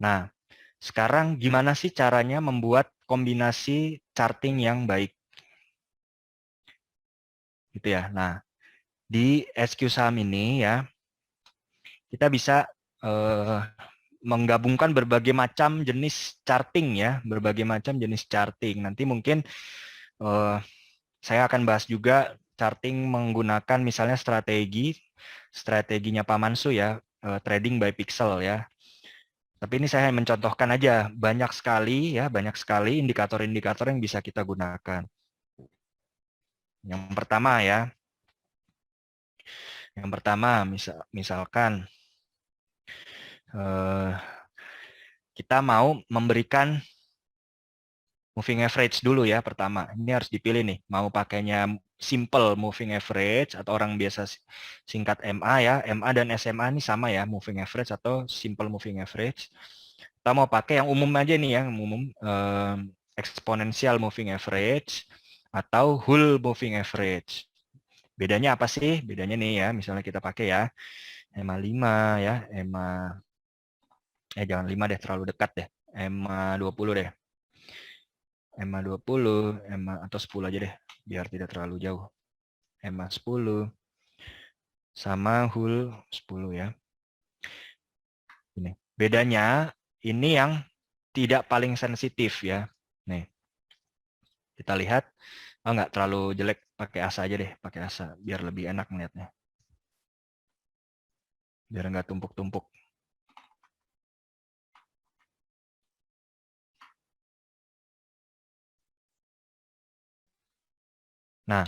Nah, sekarang gimana sih caranya membuat kombinasi charting yang baik? Gitu ya. Nah, di SQ saham ini ya, kita bisa menggabungkan berbagai macam jenis charting ya, berbagai macam jenis charting. Nanti mungkin saya akan bahas juga charting menggunakan misalnya strateginya Pak Mansu ya, trading by pixel ya. Tapi ini saya mencontohkan aja, banyak sekali indikator-indikator yang bisa kita gunakan. Yang pertama misalkan kita mau memberikan moving average dulu ya pertama. Ini harus dipilih nih, mau pakainya simple moving average atau orang biasa singkat MA ya. MA dan SMA ini sama ya, moving average atau simple moving average. Kita mau pakai yang umum aja nih, yang umum exponential moving average atau whole moving average. Bedanya apa sih? Bedanya nih ya, misalnya kita pakai ya EMA 5 ya, EMA jangan 5 deh, terlalu dekat deh. EMA 20 deh. EMA 20, EMA atau 10 aja deh, biar tidak terlalu jauh. EMA 10 sama whole 10 ya. Ini. Bedanya ini yang tidak paling sensitif ya. Nih. Kita lihat, nggak terlalu jelek, pakai asa aja deh, pakai asa biar lebih enak melihatnya. Biar nggak tumpuk-tumpuk. Nah,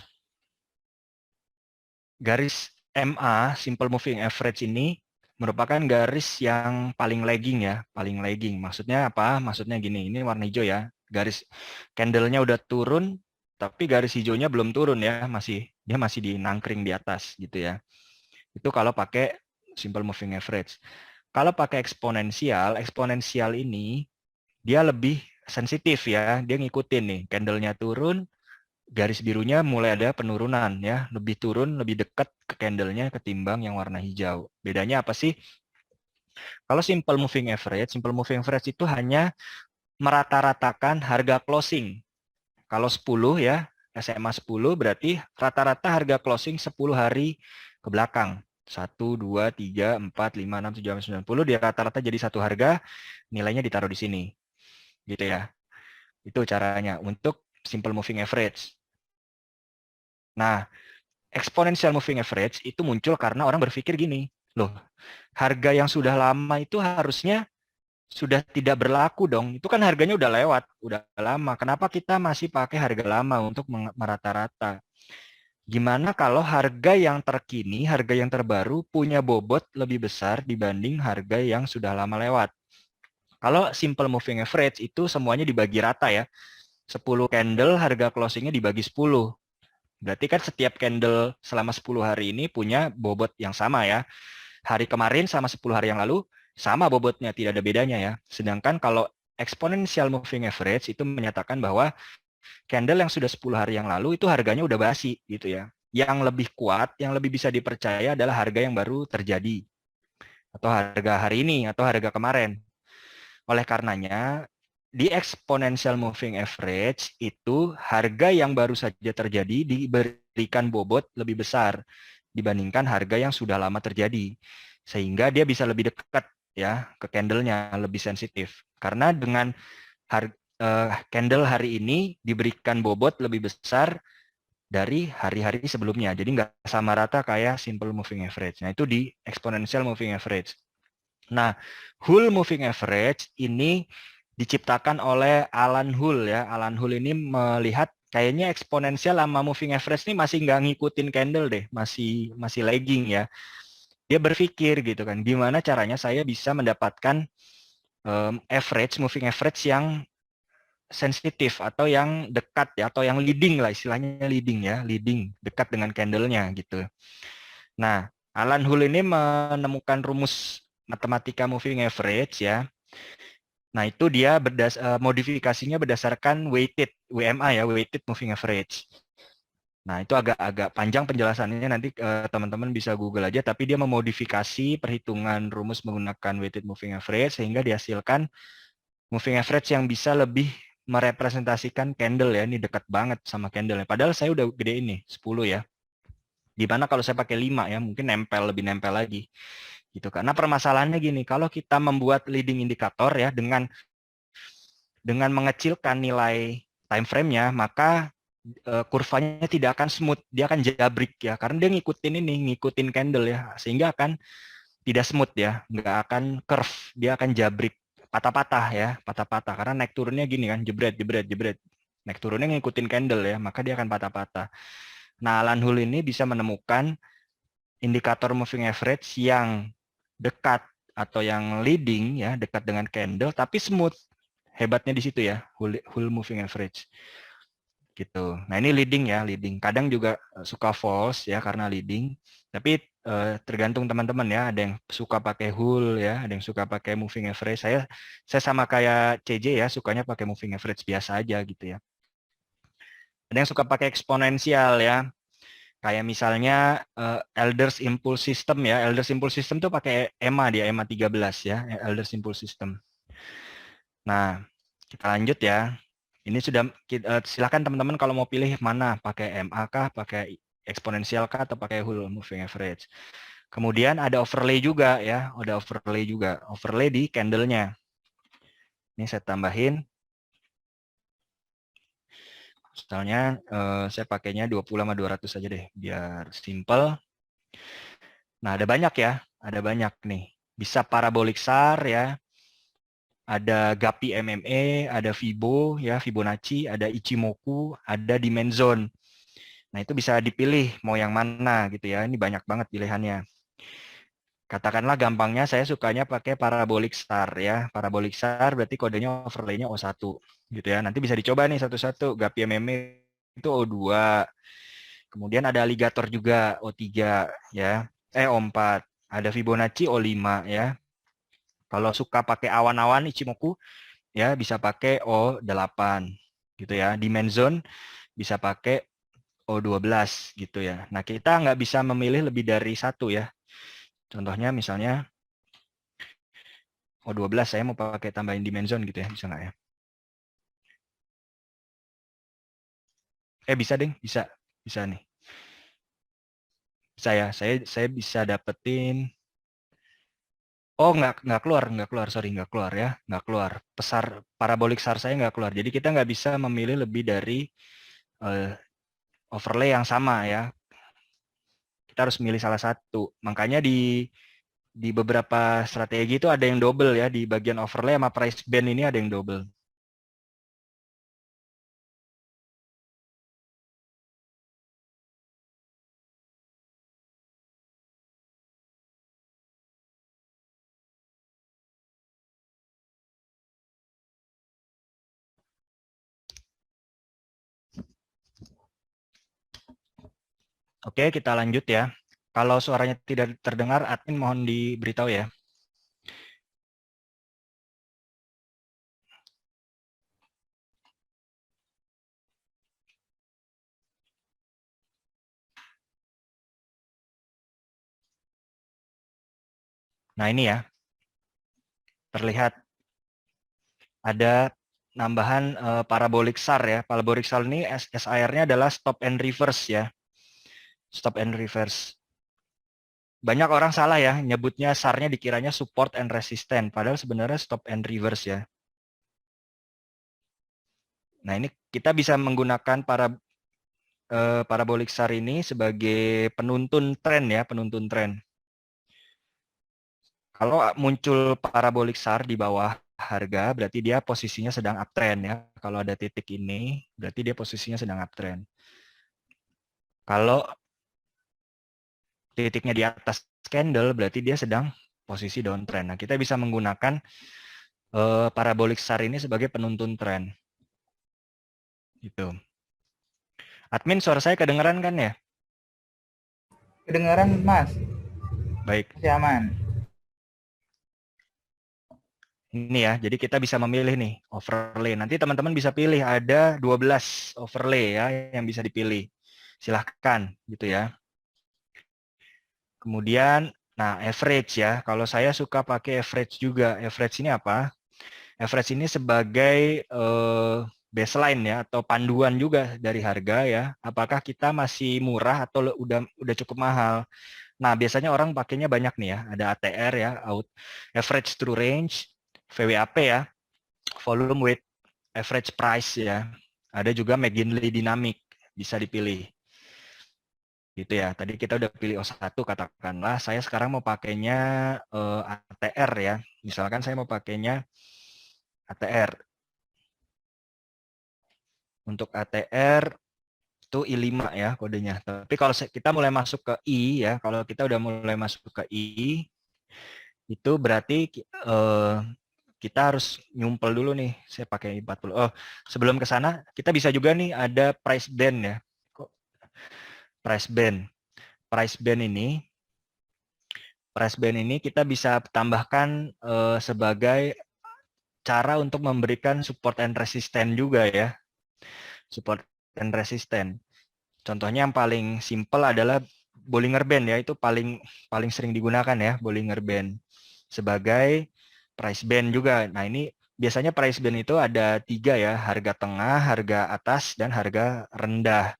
garis MA, Simple Moving Average ini merupakan garis yang paling lagging ya, paling lagging. Maksudnya apa? Maksudnya gini, ini warna hijau ya. Garis candle-nya udah turun, tapi garis hijaunya belum turun ya, dia masih di nangkring di atas gitu ya. Itu kalau pakai Simple Moving Average. Kalau pakai eksponensial ini dia lebih sensitif ya, dia ngikutin nih, candle-nya turun, garis birunya mulai ada penurunan ya, lebih turun, lebih dekat ke candle-nya ketimbang yang warna hijau. Bedanya apa sih? Kalau simple moving average itu hanya merata-ratakan harga closing. Kalau 10 ya, SMA 10 berarti rata-rata harga closing 10 hari ke belakang. 1, 2, 3, 4, 5, 6, 7, 8, 9, 10 dia rata-rata jadi satu harga, nilainya ditaruh di sini. Gitu ya. Itu caranya untuk simple moving average. Nah, exponential moving average itu muncul karena orang berpikir gini, loh, harga yang sudah lama itu harusnya sudah tidak berlaku dong. Itu kan harganya udah lewat, udah lama. Kenapa kita masih pakai harga lama untuk merata-rata? Gimana kalau harga yang terkini, harga yang terbaru punya bobot lebih besar dibanding harga yang sudah lama lewat? Kalau simple moving average itu semuanya dibagi rata ya. 10 candle harga closingnya dibagi 10. Berarti kan setiap candle selama 10 hari ini punya bobot yang sama ya. Hari kemarin sama 10 hari yang lalu sama bobotnya, tidak ada bedanya ya. Sedangkan kalau exponential moving average itu menyatakan bahwa candle yang sudah 10 hari yang lalu itu harganya udah basi gitu ya. Yang lebih kuat, yang lebih bisa dipercaya adalah harga yang baru terjadi. Atau harga hari ini, atau harga kemarin. Oleh karenanya, di exponential moving average itu harga yang baru saja terjadi diberikan bobot lebih besar dibandingkan harga yang sudah lama terjadi. Sehingga dia bisa lebih dekat ya ke candle-nya, lebih sensitif. Karena dengan candle hari ini diberikan bobot lebih besar dari hari-hari sebelumnya. Jadi nggak sama rata kayak simple moving average. Nah, itu di exponential moving average. Nah, whole moving average ini diciptakan oleh Alan Hull ya. Alan Hull ini melihat kayaknya eksponensial sama moving average ini masih nggak ngikutin candle deh, masih lagging ya. Dia berpikir gitu kan, gimana caranya saya bisa mendapatkan moving average yang sensitif atau yang dekat ya, atau yang leading lah, istilahnya leading dekat dengan candle-nya gitu. Nah, Alan Hull ini menemukan rumus matematika moving average ya. Nah, itu dia modifikasinya berdasarkan weighted WMA ya, weighted moving average. Nah, itu agak panjang penjelasannya, nanti teman-teman bisa Google aja, tapi dia memodifikasi perhitungan rumus menggunakan weighted moving average sehingga dihasilkan moving average yang bisa lebih merepresentasikan candle ya. Ini dekat banget sama candle ya. Padahal saya udah gede ini, 10 ya. Dimana kalau saya pakai 5 ya, mungkin lebih nempel lagi. Gitu. Karena permasalahannya gini, kalau kita membuat leading indikator ya dengan mengecilkan nilai time frame-nya, maka kurvanya tidak akan smooth, dia akan jabrik ya, karena dia ngikutin candle ya, sehingga akan tidak smooth ya, nggak akan curve, dia akan jabrik, patah-patah ya, patah-patah, karena naik turunnya gini kan, jebret, jebret, jebret, naik turunnya ngikutin candle ya, maka dia akan patah-patah. Nah, Alan Hull ini bisa menemukan indikator moving average yang dekat atau yang leading ya, dekat dengan candle, tapi smooth. Hebatnya di situ ya, Hull moving average. Gitu. Nah, ini leading ya, leading. Kadang juga suka false ya karena leading. Tapi tergantung teman-teman ya, ada yang suka pakai Hull ya, ada yang suka pakai moving average. Saya sama kayak CJ ya, sukanya pakai moving average biasa aja gitu ya. Ada yang suka pakai eksponensial ya. Kayak misalnya Elders Impulse System ya. Elders Impulse System tuh pakai EMA dia, EMA 13 ya, Elders Impulse System. Nah, kita lanjut ya. Ini sudah silakan teman-teman kalau mau pilih mana, pakai MA kah, pakai eksponensial kah, atau pakai Hull moving average. Kemudian ada overlay juga ya, ada overlay juga. Overlay di candle-nya. Ini saya tambahin. Misalnya saya pakainya 20 sama 200 aja deh, biar simple. Nah, ada banyak ya, ada banyak nih. Bisa parabolic SAR ya, ada Gapi MMA, ada Fibo ya, Fibonacci, ada Ichimoku, ada Demand Zone. Nah, itu bisa dipilih mau yang mana gitu ya. Ini banyak banget pilihannya. Katakanlah gampangnya saya sukanya pakai parabolic SAR ya. Parabolic SAR berarti kodenya overlay-nya O1 gitu ya. Nanti bisa dicoba nih satu-satu. Gapi MMA itu O2. Kemudian ada alligator juga O3 ya. O4. Ada Fibonacci O5 ya. Kalau suka pakai awan-awan Ichimoku ya bisa pakai O8 gitu ya. Demand zone bisa pakai O12 gitu ya. Nah, kita nggak bisa memilih lebih dari satu ya. Contohnya misalnya O12 saya mau pakai tambahin dimension gitu ya, bisa nggak ya? Bisa deh, bisa. Bisa nih. Saya bisa dapetin. Oh, nggak keluar, sorry, nggak keluar ya, nggak keluar. Pesar parabolik SAR saya nggak keluar. Jadi kita nggak bisa memilih lebih dari uh, overlay yang sama ya. Kita harus milih salah satu. Makanya di beberapa strategi itu ada yang double ya, di bagian overlay sama price band ini ada yang double. Oke, kita lanjut ya. Kalau suaranya tidak terdengar, admin mohon diberitahu ya. Nah, ini ya, terlihat ada nambahan parabolic SAR ya. Parabolic SAR ini SAR-nya adalah stop and reverse ya. Stop and reverse. Banyak orang salah ya, nyebutnya SAR-nya dikiranya support and resistance, padahal sebenarnya stop and reverse ya. Nah, ini kita bisa menggunakan parabolic SAR ini sebagai penuntun tren ya, penuntun tren. Kalau muncul parabolic SAR di bawah harga, berarti dia posisinya sedang uptrend ya. Kalau ada titik ini, berarti dia posisinya sedang uptrend. Kalau titiknya di atas candle, berarti dia sedang posisi downtrend. Nah, kita bisa menggunakan parabolic SAR ini sebagai penuntun tren. Gitu. Admin, suara saya kedengeran kan ya? Kedengaran, Mas. Baik. Masih aman. Ini ya, jadi kita bisa memilih nih overlay. Nanti teman-teman bisa pilih ada 12 overlay ya yang bisa dipilih. silahkan gitu ya. Kemudian, nah average ya. Kalau saya suka pakai average juga. Average ini apa? Average ini sebagai baseline ya atau panduan juga dari harga ya. Apakah kita masih murah atau udah cukup mahal? Nah, biasanya orang pakainya banyak nih ya. Ada ATR ya, average true range, VWAP ya, volume weight average price ya. Ada juga McGinley dynamic bisa dipilih. Gitu ya. Tadi kita udah pilih O1 katakanlah. Saya sekarang mau pakainya ATR ya. Misalkan saya mau pakainya ATR. Untuk ATR itu I5 ya kodenya. Tapi kalau kita mulai masuk ke I ya, kalau kita udah mulai masuk ke I, itu berarti kita harus nyumpel dulu nih. Saya pakai 40. Oh, sebelum ke sana, kita bisa juga nih ada price band ya. Price band. Price band ini kita bisa tambahkan sebagai cara untuk memberikan support and resistance juga ya. Support and resistance. Contohnya yang paling simple adalah Bollinger Band ya, itu paling sering digunakan ya, Bollinger Band sebagai price band juga. Nah, ini biasanya price band itu ada 3 ya, harga tengah, harga atas, dan harga rendah.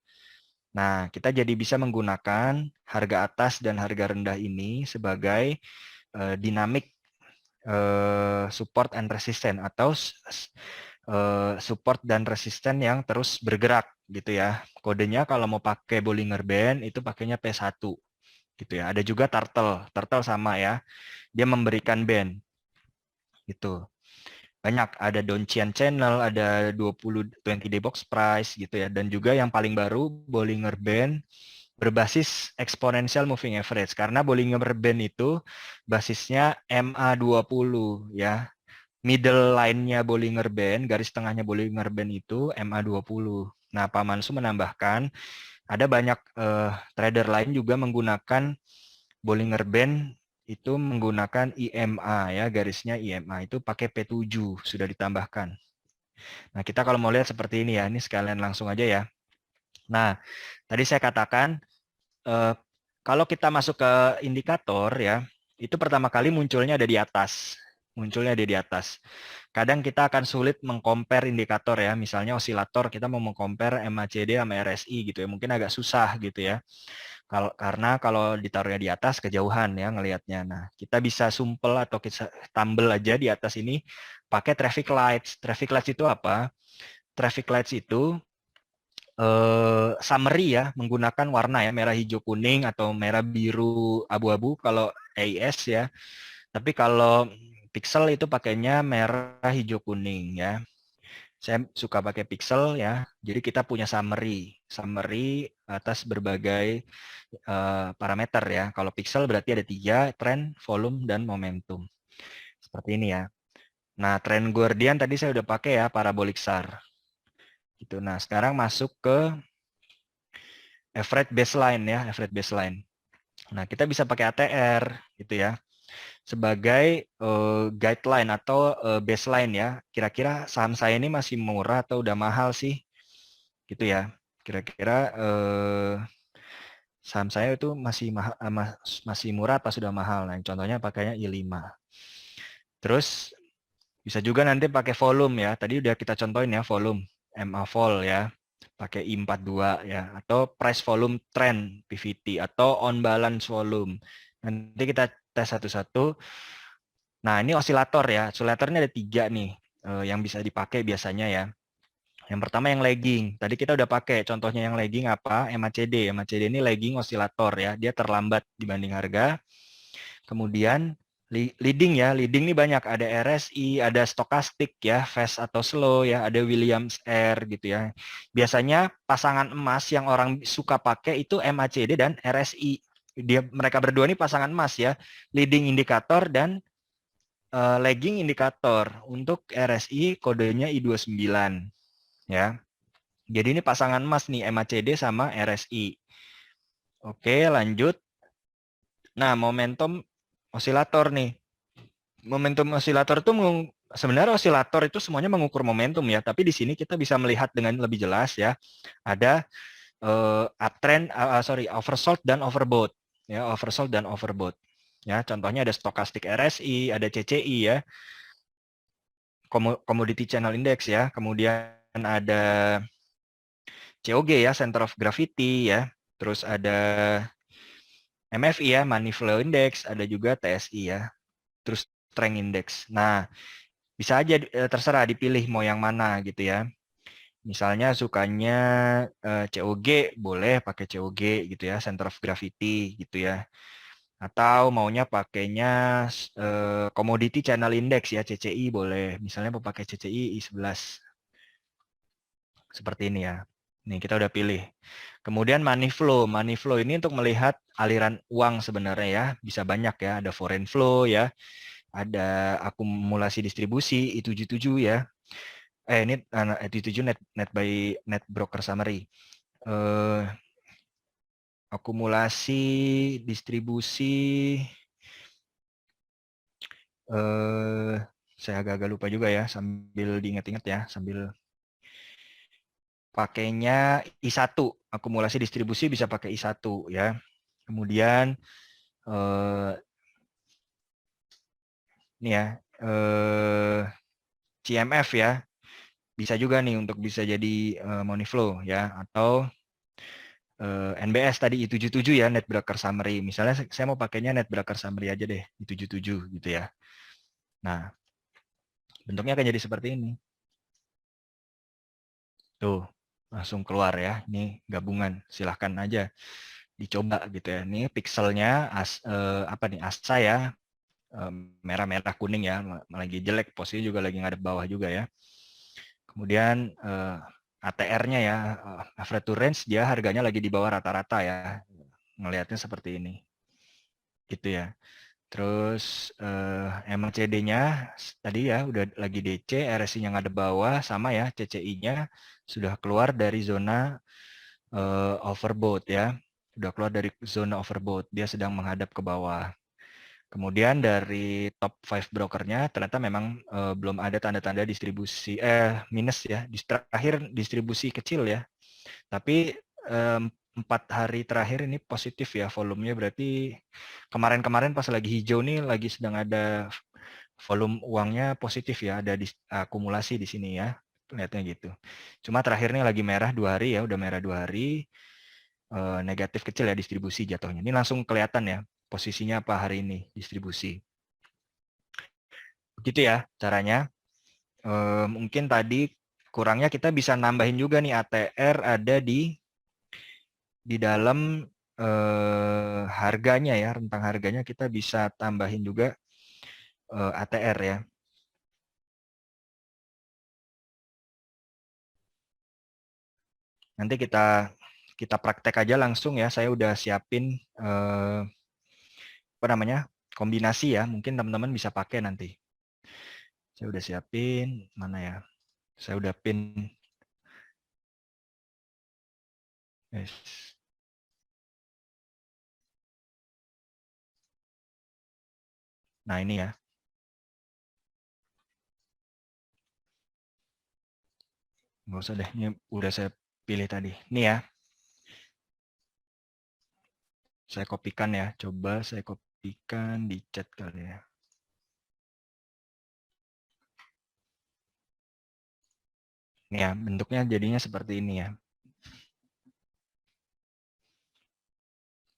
Nah, kita jadi bisa menggunakan harga atas dan harga rendah ini sebagai dinamik support and resistance atau support dan resisten yang terus bergerak gitu ya. Kodenya kalau mau pakai Bollinger Band itu pakainya P1 gitu ya. Ada juga turtle sama ya. Dia memberikan band gitu. Banyak, ada Donchian Channel, ada 20day box price gitu ya. Dan juga yang paling baru Bollinger Band berbasis exponential moving average karena Bollinger Band itu basisnya MA20 ya. Middle line-nya Bollinger Band, garis tengahnya Bollinger Band itu MA20. Nah, Pak Mansu menambahkan ada banyak trader lain juga menggunakan Bollinger Band itu menggunakan IMA ya, garisnya IMA itu pakai P7 sudah ditambahkan. Nah, kita kalau mau lihat seperti ini ya, ini sekalian langsung aja ya. Nah, tadi saya katakan kalau kita masuk ke indikator ya, itu pertama kali munculnya ada di atas. Munculnya ada di atas. Kadang kita akan sulit mengcompare indikator ya. Misalnya osilator kita mau mengcompare MACD sama RSI gitu ya. Mungkin agak susah gitu ya. Karena kalau ditaruhnya di atas kejauhan ya ngelihatnya. Nah, kita bisa sumpel atau kita tumble aja di atas ini pakai traffic lights. Traffic lights itu apa? Traffic lights itu summary ya, menggunakan warna ya, merah, hijau, kuning atau merah, biru, abu-abu kalau AIS ya. Tapi kalau pixel itu pakainya merah, hijau, kuning ya. Saya suka pakai pixel ya. Jadi kita punya summary atas berbagai parameter ya. Kalau pixel berarti ada 3, trend, volume, dan momentum. Seperti ini ya. Nah, trend Guardian tadi saya udah pakai ya, parabolic SAR. Gitu. Nah, sekarang masuk ke average baseline ya, average baseline. Nah, kita bisa pakai ATR gitu ya sebagai guideline atau baseline ya. Kira-kira saham saya ini masih murah atau udah mahal sih? Gitu ya. Kira-kira saham saya itu masih murah atau sudah mahal. Nah, contohnya pakainya I5. Terus bisa juga nanti pakai volume ya. Tadi udah kita contohin ya volume, MA vol ya. Pakai I42 ya atau price volume trend PVT atau on balance volume. Nanti kita tes satu-satu. Nah, ini osilator ya. Osilator ini ada 3 nih yang bisa dipakai biasanya ya. Yang pertama yang lagging. Tadi kita udah pakai. Contohnya yang lagging apa? MACD. MACD ini lagging osilator ya. Dia terlambat dibanding harga. Kemudian leading ya. Leading ini banyak. Ada RSI, ada stokastik ya, fast atau slow ya, ada Williams R gitu ya. Biasanya pasangan emas yang orang suka pakai itu MACD dan RSI. Mereka berdua ini pasangan emas ya. Leading indikator dan lagging indikator. Untuk RSI kodenya I29 ya. Jadi ini pasangan emas nih MACD sama RSI. Oke, lanjut. Nah, momentum osilator nih. Momentum osilator itu sebenarnya osilator itu semuanya mengukur momentum ya, tapi di sini kita bisa melihat dengan lebih jelas ya. Ada uptrend, oversold dan overbought, ya, oversold dan overbought. Ya, contohnya ada stochastic RSI, ada CCI ya, commodity channel index ya, kemudian ada COG ya, center of gravity ya, terus ada MFI ya, money flow index, ada juga TSI ya, terus strength index. Nah, bisa aja terserah dipilih mau yang mana gitu ya. Misalnya sukanya COG, boleh pakai COG gitu ya, center of gravity gitu ya. Atau maunya pakainya commodity channel index ya, CCI boleh. Misalnya mau pakai CCI I11. Seperti ini ya. Nih kita udah pilih. Kemudian money flow. Money flow ini untuk melihat aliran uang sebenarnya ya. Bisa banyak ya. Ada foreign flow ya. Ada akumulasi distribusi I77 ya. Ini I77 net broker summary. Akumulasi distribusi saya agak-agak lupa juga ya, sambil diingat-ingat ya, sambil pakainya I1, akumulasi distribusi bisa pakai I1 ya. Kemudian ini ya, CMF ya, bisa juga nih untuk bisa jadi money flow ya, atau NBS tadi I77 ya, net broker summary. Misalnya saya mau pakainya net broker summary aja deh, I77 gitu ya. Nah, bentuknya akan jadi seperti ini. Tuh, langsung keluar ya. Ini gabungan, silahkan aja dicoba gitu ya. Ini pixelnya apa nih, ASA ya, merah-merah kuning ya, lagi jelek, posisinya juga lagi ngadep bawah juga ya. Kemudian ATR-nya ya, average to range, dia harganya lagi di bawah rata-rata ya. Ngelihatnya seperti ini. Gitu ya. Terus MACD-nya tadi ya udah lagi DC, RSI-nya ngadep bawah, sama ya, CCI-nya sudah keluar dari zona overbought ya. Sudah keluar dari zona overbought, dia sedang menghadap ke bawah. Kemudian dari top 5 brokernya ternyata memang belum ada tanda-tanda distribusi minus ya. Terakhir distribusi kecil ya. Tapi 4 hari terakhir ini positif ya volumenya, berarti kemarin-kemarin pas lagi hijau nih lagi sedang ada volume uangnya positif ya, ada akumulasi di sini ya. Lihatnya gitu. Cuma terakhir nih lagi merah 2 hari ya, udah merah 2 hari. Negatif kecil ya distribusi jatuhnya. Ini langsung kelihatan ya posisinya apa hari ini distribusi. Begitu ya caranya. Mungkin tadi kurangnya kita bisa nambahin juga nih ATR ada di dalam harganya ya, rentang harganya kita bisa tambahin juga ATR ya. Nanti kita praktek aja langsung ya. Saya udah siapin apa namanya, kombinasi ya. Mungkin teman-teman bisa pakai nanti. Saya udah siapin, mana ya? Saya udah pin. Yes. Nah ini ya. Nggak usah deh, ini udah saya pilih tadi. Ini ya. Saya kopikan ya. Coba saya kopikan di chat kali ya. Ini ya, bentuknya jadinya seperti ini ya.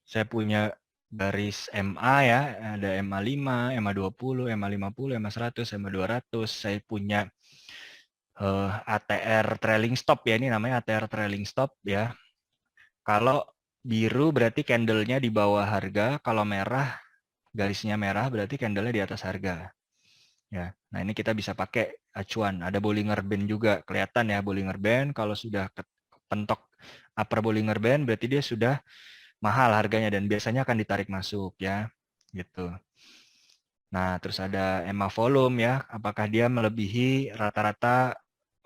Saya punya garis MA ya, ada MA5, MA20, MA50, MA100, MA200. Saya punya ATR trailing stop ya, ini namanya ATR trailing stop ya. Kalau biru berarti candle-nya di bawah harga, kalau merah, garisnya merah berarti candle-nya di atas harga. Ya, nah ini kita bisa pakai acuan. Ada Bollinger Band juga, kelihatan ya Bollinger Band. Kalau sudah pentok upper Bollinger Band berarti dia sudah mahal harganya dan biasanya akan ditarik masuk ya, gitu. Nah, terus ada EMA volume ya, apakah dia melebihi rata-rata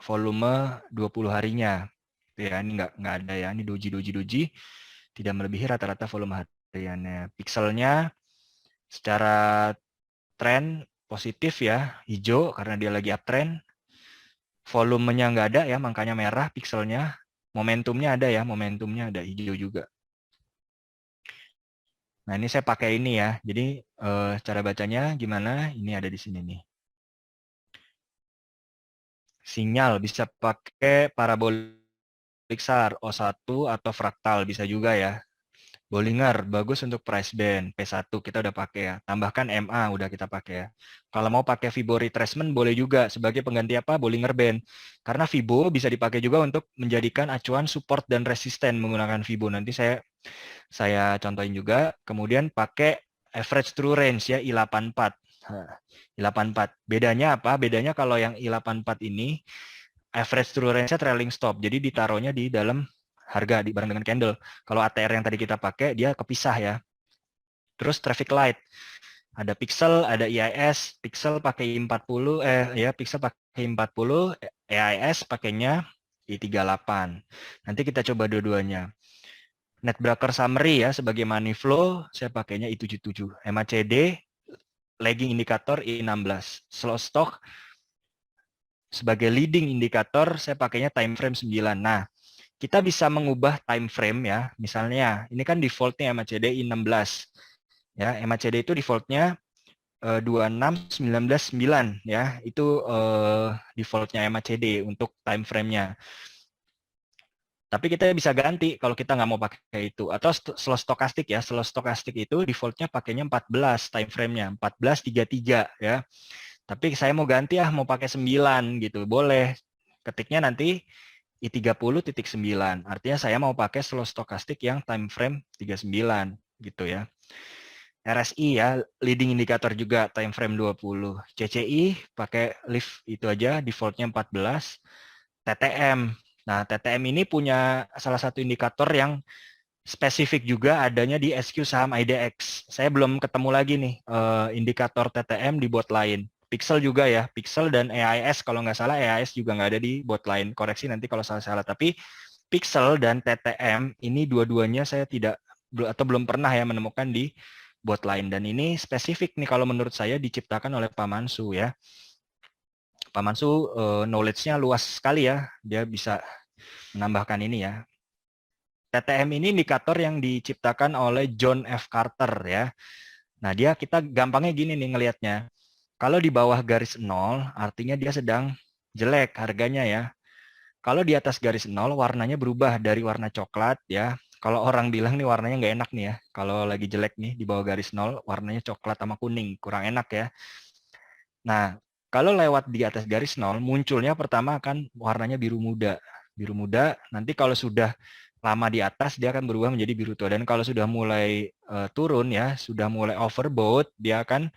volume 20 harinya. Ya, ini nggak ada ya, ini doji, tidak melebihi rata-rata volume hariannya. Pixelnya secara tren positif ya, hijau karena dia lagi uptrend. Volumenya nggak ada ya, makanya merah pixelnya. Momentumnya ada ya, momentumnya ada hijau juga. Nah, ini saya pakai ini ya. Jadi cara bacanya gimana? Ini ada di sini nih. Sinyal bisa pakai parabolik SAR, O1 atau fraktal bisa juga ya. Bollinger bagus untuk price band P1 kita udah pakai ya. Tambahkan MA udah kita pakai ya. Kalau mau pakai Fibo retracement boleh juga sebagai pengganti apa? Bollinger band. Karena Fibo bisa dipakai juga untuk menjadikan acuan support dan resisten menggunakan Fibo. Nanti saya contohin juga. Kemudian pakai average true range ya I84. I84. Bedanya apa? Bedanya kalau yang I84 ini average true range-nya trailing stop. Jadi ditaruhnya di dalam harga di bareng dengan candle. Kalau ATR yang tadi kita pakai dia kepisah ya. Terus traffic light. Ada pixel, ada EIS, pixel pakai I40 pixel pakai I40, EIS pakainya I38. Nanti kita coba dua-duanya. Netbreaker summary ya sebagai money flow saya pakainya I77. MACD lagging indikator I16. Slow stock sebagai leading indikator saya pakainya time frame 9. Nah, kita bisa mengubah time frame ya. Misalnya, ini kan defaultnya MACD I16. Ya, MACD itu defaultnya 26.19.9 ya. Itu defaultnya MACD untuk time frame-nya. Tapi kita bisa ganti kalau kita nggak mau pakai itu. Atau slow stokastik ya. Slow stokastik itu defaultnya pakainya 14 time frame-nya. 14.33 ya. Tapi saya mau ganti mau pakai 9 gitu. Boleh. Ketiknya nanti I30.9. Artinya saya mau pakai slow stokastik yang time frame 39 gitu ya. RSI ya, leading indicator juga time frame 20. CCI pakai lift itu aja, defaultnya 14. TTM. Nah, TTM ini punya salah satu indikator yang spesifik juga adanya di SQ saham IDX. Saya belum ketemu lagi nih indikator TTM di bot lain. Pixel juga ya, Pixel dan EIS kalau nggak salah EIS juga nggak ada di bot lain. Koreksi nanti kalau salah-salah. Tapi Pixel dan TTM ini dua-duanya saya tidak atau belum pernah ya menemukan di bot lain. Dan ini spesifik nih kalau menurut saya diciptakan oleh Pak Mansu ya. Pak Mansu knowledge-nya luas sekali ya. Dia bisa menambahkan ini ya. TTM ini indikator yang diciptakan oleh John F. Carter ya. Nah, kita gampangnya gini nih ngelihatnya. Kalau di bawah garis 0, artinya dia sedang jelek harganya ya. Kalau di atas garis 0, warnanya berubah dari warna coklat ya. Kalau orang bilang nih warnanya nggak enak nih ya. Kalau lagi jelek nih di bawah garis 0, warnanya coklat sama kuning. Kurang enak ya. Nah, kalau lewat di atas garis 0, munculnya pertama akan warnanya biru muda. Biru muda, nanti kalau sudah lama di atas, dia akan berubah menjadi biru tua. Dan kalau sudah mulai turun ya, sudah mulai overbought, dia akan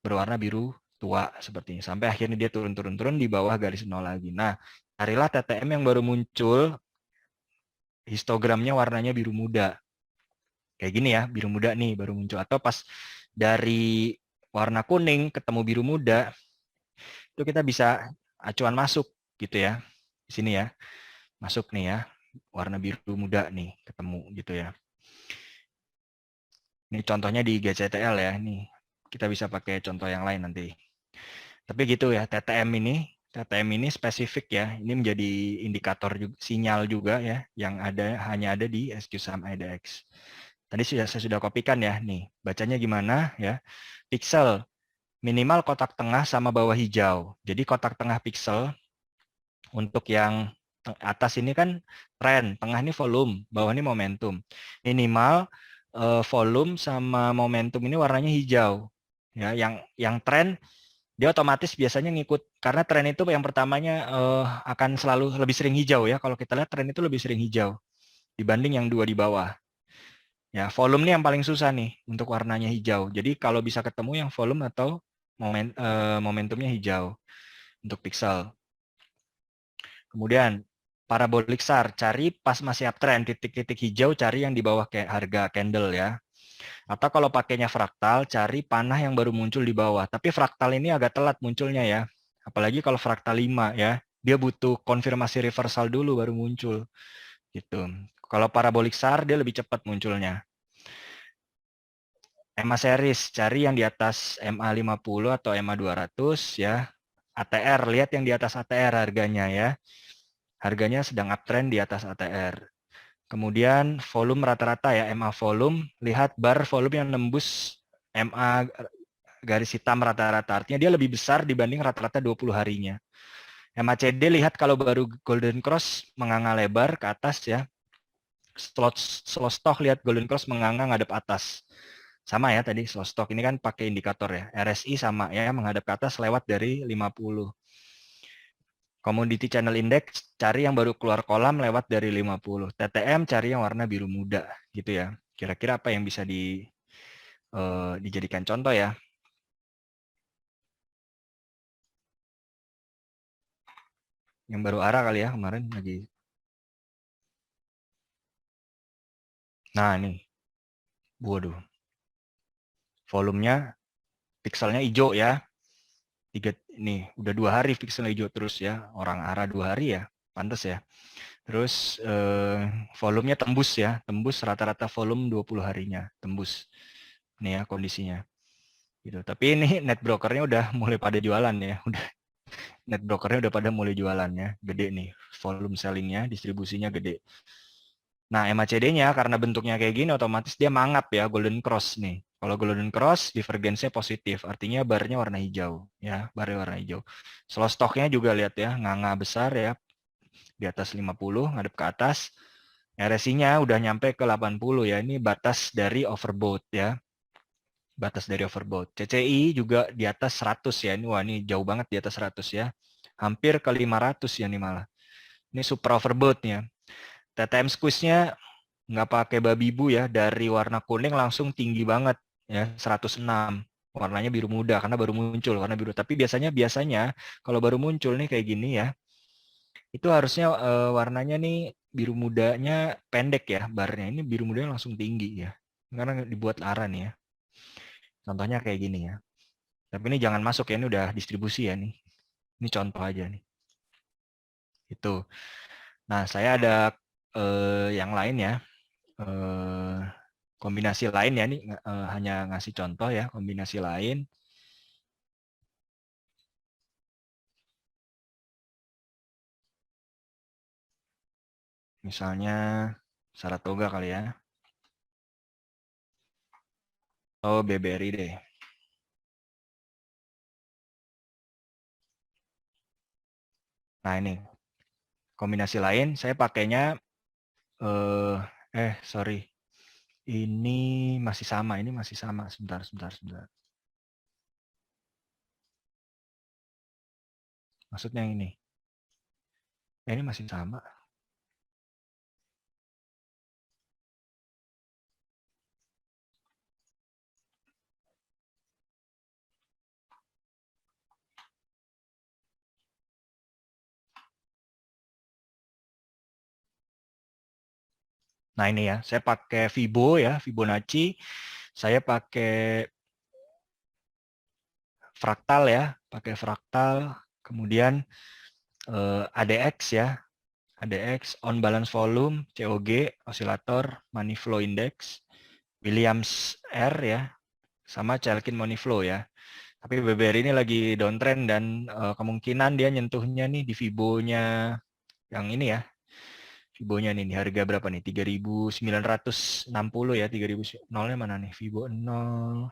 berwarna biru tua seperti ini. Sampai akhirnya dia turun-turun-turun di bawah garis 0 lagi. Nah, carilah TTM yang baru muncul, histogramnya warnanya biru muda. Kayak gini ya, biru muda nih baru muncul. Atau pas dari warna kuning ketemu biru muda, itu kita bisa acuan masuk gitu ya. Di sini ya, masuk nih ya, warna biru muda nih ketemu gitu ya. Ini contohnya di GCTL ya, nih kita bisa pakai contoh yang lain nanti. Tapi gitu ya, TTM ini spesifik ya, ini menjadi indikator juga, sinyal juga ya, yang hanya ada di SQ saham IDX. Tadi saya sudah kopikan ya, nih bacanya gimana ya, pixel minimal kotak tengah sama bawah hijau. Jadi kotak tengah pixel untuk yang atas ini kan tren, tengah ini volume, bawah ini momentum. Minimal volume sama momentum ini warnanya hijau. Ya, yang tren dia otomatis biasanya ngikut karena tren itu yang pertamanya akan selalu lebih sering hijau ya. Kalau kita lihat tren itu lebih sering hijau dibanding yang dua di bawah. Ya, volume ini yang paling susah nih untuk warnanya hijau. Jadi kalau bisa ketemu yang volume atau momentumnya hijau untuk pixel. Kemudian parabolic SAR, cari pas masih uptrend, titik-titik hijau cari yang di bawah kayak harga candle ya. Atau kalau pakainya fraktal, cari panah yang baru muncul di bawah. Tapi fraktal ini agak telat munculnya ya. Apalagi kalau fraktal 5 ya. Dia butuh konfirmasi reversal dulu baru muncul. Gitu. Kalau parabolic SAR dia lebih cepat munculnya. EMA series, cari yang di atas MA50 atau MA200 ya. ATR, lihat yang di atas ATR harganya ya. harganya sedang uptrend di atas ATR. Kemudian volume rata-rata ya, MA volume, lihat bar volume yang nembus MA garis hitam rata-rata. Artinya dia lebih besar dibanding rata-rata 20 harinya. MACD lihat kalau baru Golden Cross menganga lebar ke atas ya. Slow stock lihat Golden Cross menganga ngadep atas. Sama ya tadi slow stock ini kan pakai indikator ya. RSI sama ya menghadap ke atas lewat dari 50. Commodity Channel Index cari yang baru keluar kolam lewat dari 50. TTM cari yang warna biru muda gitu ya. Kira-kira apa yang bisa dijadikan contoh ya. Yang baru arah kali ya kemarin lagi. Nah ini, waduh, volumenya pixelnya hijau ya. Nih udah 2 hari pixelnya hijau terus ya. Orang arah 2 hari ya, pantas ya. Terus volumenya tembus ya, tembus rata-rata volume 20 harinya, tembus. Nih ya kondisinya. Gitu. Tapi ini net brokernya udah mulai pada jualan ya, udah net brokernya udah pada mulai jualan ya, gede nih, volume sellingnya, distribusinya gede. Nah MACD-nya karena bentuknya kayak gini, otomatis dia mangap ya, golden cross nih. Kalau golden cross, divergence-nya positif, artinya barnya warna hijau ya, barnya warna hijau. Slow stock-nya juga lihat ya, nganga besar ya, di atas 50, ngadep ke atas. RSI-nya udah nyampe ke 80 ya, ini batas dari overbought ya. Batas dari overbought. CCI juga di atas 100 ya, ini wah ini jauh banget di atas 100 ya. Hampir ke 500 ya nih malah. Ini super overbought ya. TTM squeeze-nya nggak pakai babi bu ya, dari warna kuning langsung tinggi banget ya, 106. Warnanya biru muda karena baru muncul warna biru. Tapi biasanya kalau baru muncul nih kayak gini ya, itu harusnya warnanya nih biru mudanya pendek ya barnya. Ini biru mudanya langsung tinggi ya. Karena dibuat arah nih ya. Contohnya kayak gini ya. Tapi ini jangan masuk ya, ini udah distribusi ya nih. Ini contoh aja nih. Itu. Nah, saya ada yang lain ya. Kombinasi lain ya, ini hanya ngasih contoh ya, kombinasi lain. Misalnya Saratoga kali ya. Oh, BBRI deh. Nah, ini kombinasi lain saya pakainya sorry. Ini masih sama, ini masih sama. Sebentar, sebentar, sebentar. Maksudnya yang ini. Ini masih sama. Nah, ini ya, saya pakai Fibo ya, Fibonacci. Saya pakai fraktal ya, pakai fraktal. Kemudian ADX ya, ADX, on balance volume, COG, osilator, money flow index, Williams R ya, sama Chalkin money flow ya. Tapi BBR ini lagi downtrend dan kemungkinan dia nyentuhnya nih di Fibo-nya yang ini ya. Fibo-nya nih, harga berapa nih? 3.960 ya, 3.000 nolnya mana nih? Fibo 0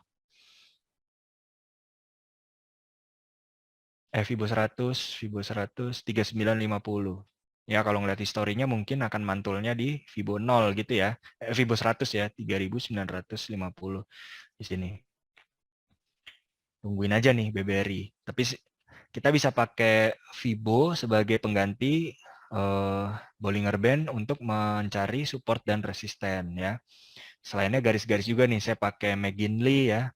Fibo 100, Fibo 100, 3950. Ya, kalau ngeliat historinya mungkin akan mantulnya di Fibo 0 gitu ya. Fibo 100 ya, 3950 di sini. Tungguin aja nih BBRI. Tapi kita bisa pakai Fibo sebagai pengganti Bollinger Band untuk mencari support dan resisten ya. Selainnya garis-garis juga nih, saya pakai McGinley ya.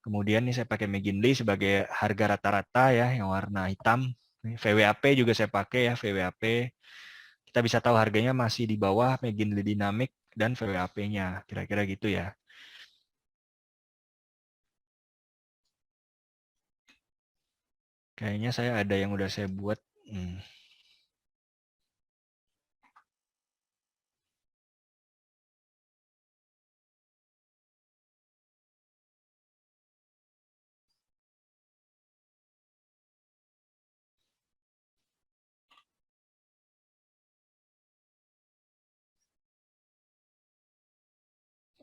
Kemudian nih saya pakai McGinley sebagai harga rata-rata ya, yang warna hitam. VWAP juga saya pakai ya, VWAP. Kita bisa tahu harganya masih di bawah McGinley Dynamic dan VWAP-nya. Kira-kira gitu ya. Kayaknya saya ada yang udah saya buat.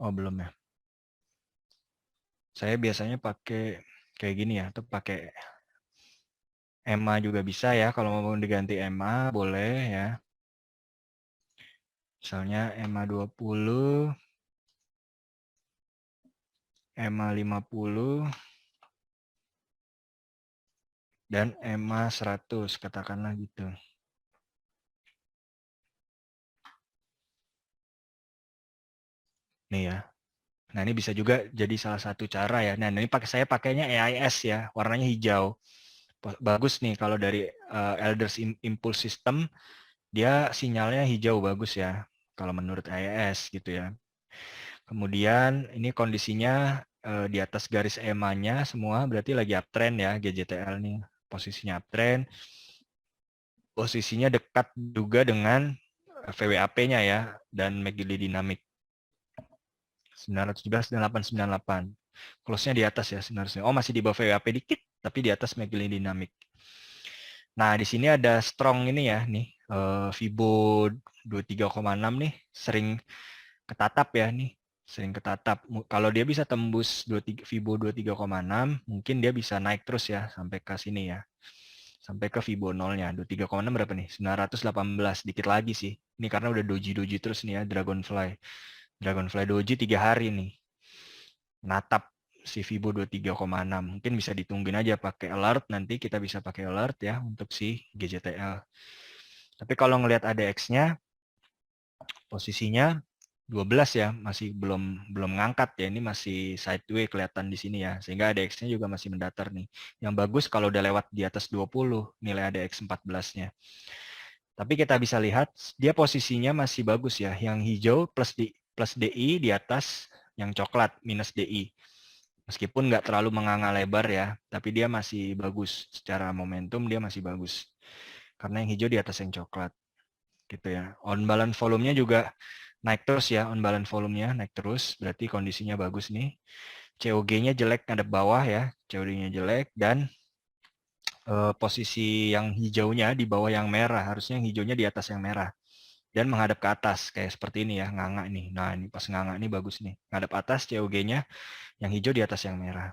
Oh, belum ya. Saya biasanya pakai kayak gini ya, atau pakai EMA juga bisa ya. Kalau mau diganti EMA boleh ya. Misalnya EMA 20, EMA 50, dan EMA 100, katakanlah gitu. Nih ya. Nah, ini bisa juga jadi salah satu cara ya. Nah, ini saya pakainya AIS ya, warnanya hijau. Bagus nih kalau dari Elders Impulse System, dia sinyalnya hijau bagus ya, kalau menurut AIS gitu ya. Kemudian ini kondisinya di atas garis EMA-nya semua berarti lagi uptrend ya, GJTL nih. Posisinya uptrend. Posisinya dekat juga dengan VWAP-nya ya, dan McGilly Dynamic. 917 dan 898. Close-nya di atas ya 900. Oh, masih di bawah VWAP dikit, tapi di atas McGilly Dynamic. Nah, di sini ada strong ini ya, nih Fibo 23,6 nih, sering ketatap ya nih, sering ketatap. Kalau dia bisa tembus 23, Fibo 23,6, mungkin dia bisa naik terus ya sampai ke sini ya. Sampai ke Fibo 0-nya. 23,6 berapa nih? 918, dikit lagi sih. Ini karena udah doji-doji terus nih ya, Dragonfly. Dragonfly doji 3 hari nih. Natap si Fibo 23,6. Mungkin bisa ditungguin aja pakai alert, nanti kita bisa pakai alert ya untuk si GJTL. Tapi kalau ngelihat ADX-nya, posisinya 12 ya, masih belum ngangkat ya, ini masih sideway kelihatan di sini ya, sehingga ADX-nya juga masih mendatar nih. Yang bagus kalau udah lewat di atas 20 nilai ADX 14-nya. Tapi kita bisa lihat dia posisinya masih bagus ya, yang hijau plus DI di atas yang coklat minus DI. Meskipun nggak terlalu menganga lebar ya, tapi dia masih bagus. Secara momentum dia masih bagus. Karena yang hijau di atas yang coklat. Gitu ya. On balance volume-nya juga naik terus ya. On balance volume-nya naik terus. Berarti kondisinya bagus nih. COG-nya jelek ngadep bawah ya. COG-nya jelek. Dan posisi yang hijaunya di bawah yang merah. Harusnya yang hijaunya di atas yang merah. Dan menghadap ke atas. Kayak seperti ini ya. Nganga nih. Nah ini pas nganga nih bagus nih. Ngadap atas COG-nya. Yang hijau di atas yang merah.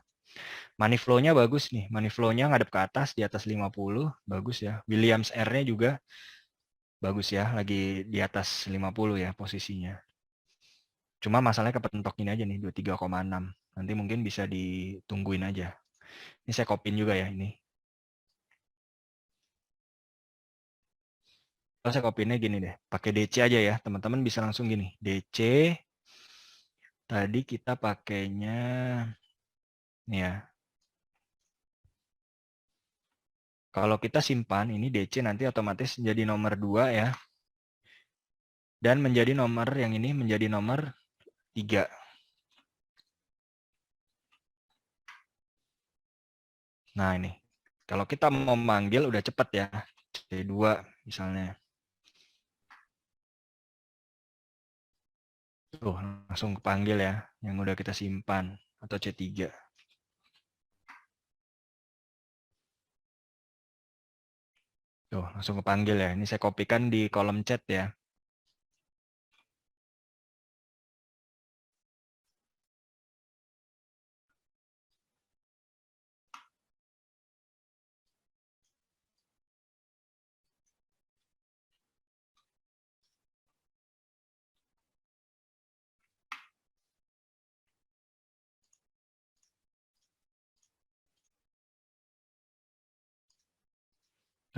Money flow-nya bagus nih. Money flow-nya ngadep ke atas di atas 50. Bagus ya. Williams R-nya juga bagus ya. Lagi di atas 50 ya posisinya. Cuma masalahnya kepentok ini aja nih. 23,6. Nanti mungkin bisa ditungguin aja. Ini saya kopin juga ya ini. Kalau saya kopinnya gini deh. Pakai DC aja ya. Teman-teman bisa langsung gini. DC. Tadi kita pakainya. Nih ya. Kalau kita simpan, ini DC nanti otomatis jadi nomor 2 ya. Dan menjadi nomor yang ini menjadi nomor 3. Nah ini. Kalau kita mau manggil udah cepet ya. C2 misalnya. Tuh langsung kepanggil ya. Yang udah kita simpan. Atau C3. Tuh langsung kepanggil ya. Ini saya kopikan di kolom chat ya.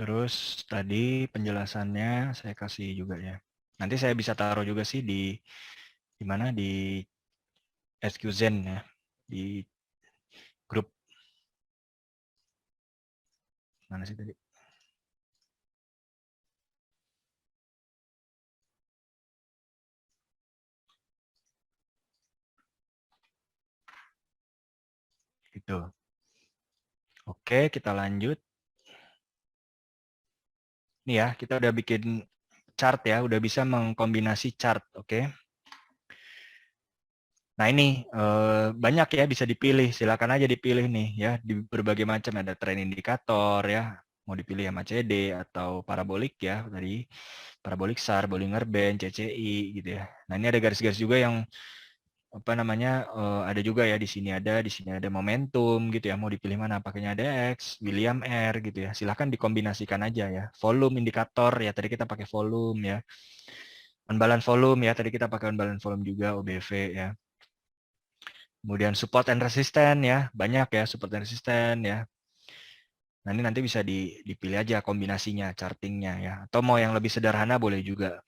Terus tadi penjelasannya saya kasih juga ya. Nanti saya bisa taruh juga sih di mana di SQZen ya. Di grup mana sih tadi? Gitu. Oke, kita lanjut. Nih ya, kita udah bikin chart ya, udah bisa mengkombinasi chart, oke. Nah ini banyak ya bisa dipilih, silakan aja dipilih nih ya, di berbagai macam ada trend indikator ya, mau dipilih sama CD atau parabolik ya, tadi parabolik SAR, Bollinger Band, CCI gitu ya. Nah ini ada garis-garis juga yang apa namanya, ada juga ya di sini ada momentum gitu ya. Mau dipilih mana? Pakainya ADX, William R gitu ya. Silahkan dikombinasikan aja ya. Volume indikator ya, tadi kita pakai volume ya. Unbalance volume ya, tadi kita pakai unbalance volume juga OBV ya. Kemudian support and resistance ya, banyak ya support and resistance ya. Nah, ini nanti bisa dipilih aja kombinasinya, chartingnya ya. Atau mau yang lebih sederhana boleh juga.